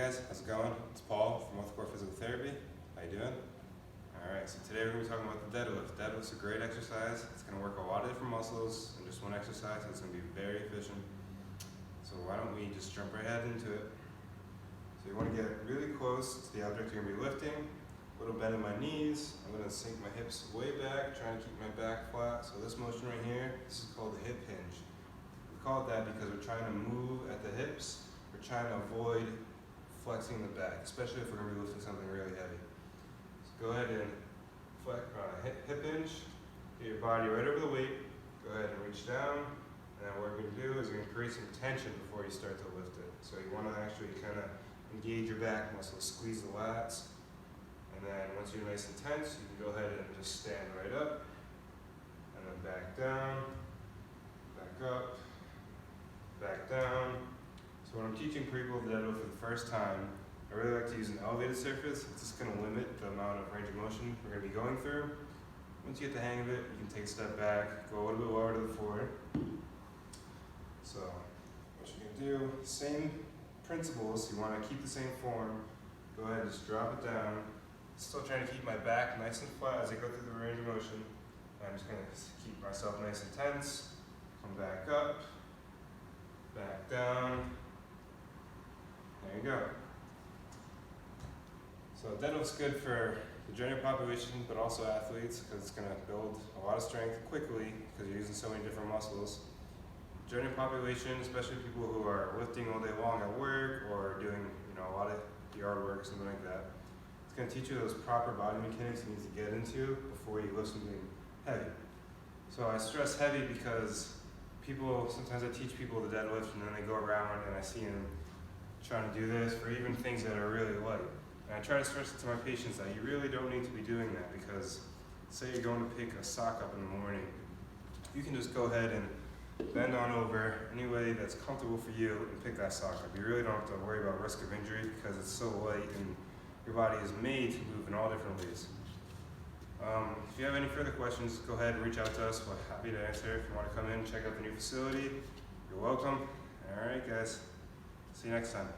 guys, how's it going? It's Paul from OrthoCore Physical Therapy. How you doing? Alright, so today we're going to be talking about the deadlift. Deadlift's a great exercise. It's going to work a lot of different muscles in just one exercise. It's going to be very efficient. So why don't we just jump right ahead into it. So you want to get really close to the object you're going to be lifting. A little bend in my knees. I'm going to sink my hips way back, trying to keep my back flat. So this motion right here, this is called the hip hinge. We call it that because we're trying to move at the hips. We're trying to avoid flexing the back, especially if we're going to be lifting something really heavy. So go ahead and hip hinge, get your body right over the weight, go ahead and reach down, and then what we're going to do is we're going to create some tension before you start to lift it. So you want to actually kind of engage your back muscles, squeeze the lats, and then once you're nice and tense, you can go ahead and just stand right up, and then back down, back up, back down. So when I'm teaching people the deadlift for the first time, I really like to use an elevated surface. It's just going to limit the amount of range of motion we're going to be going through. Once you get the hang of it, you can take a step back, go a little bit lower to the floor. So what you're going to do, same principles, you want to keep the same form. Go ahead and just drop it down. Still trying to keep my back nice and flat as I go through the range of motion. I'm just going to keep myself nice and tense. Come back up, back down. There you go. So deadlift's good for the general population, but also athletes, because it's going to build a lot of strength quickly because you're using so many different muscles. General population, especially people who are lifting all day long at work or doing a lot of yard work or something like that. It's going to teach you those proper body mechanics you need to get into before you lift something heavy. So I stress heavy because sometimes I teach people the deadlift and then they go around and I see them trying to do this for even things that are really light. And I try to stress it to my patients that you really don't need to be doing that, because say you're going to pick a sock up in the morning, you can just go ahead and bend on over any way that's comfortable for you and pick that sock up. You really don't have to worry about risk of injury because it's so light and your body is made to move in all different ways. If you have any further questions, go ahead and reach out to us. We're happy to answer. If you want to come in, check out the new facility, you're welcome. All right, guys. See you next time.